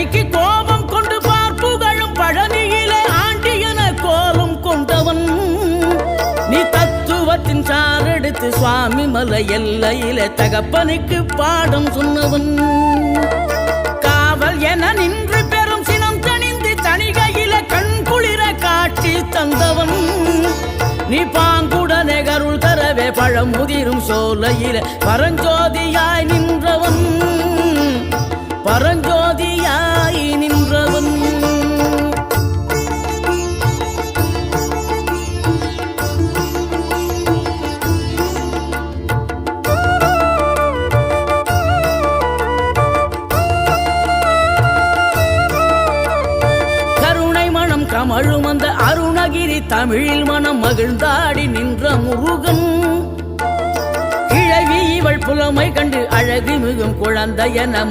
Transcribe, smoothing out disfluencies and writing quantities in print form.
பழனிக்கு கோபம் கொண்டு பார்ப்புகழும் பழனியிலே ஆண்டியன கோலம் கொண்டவன் நீ தத்துவத்தின் சாரெடுத்து சுவாமி மலை எல்லையிலே தகப்பனுக்கு பாடம் சொன்னவன் காவல் என நின்று பெரும் சினம் தணிந்து தணிகையில கண் குளிர காட்சி தந்தவன் நீ பாங்குடனே கருள் தரவே பழமுதிரும் சோலையில பரஞ்சோதியாய் நின்றவன் பரஞ்சோதியாய் நின்றவன் கமழும் அந்த அருணகிரி தமிழில் மனம் மகிழ்ந்தாடி நின்ற முருகன் கிழவி இவள் புலமை கண்டு அழகு மிகும் குழந்தை என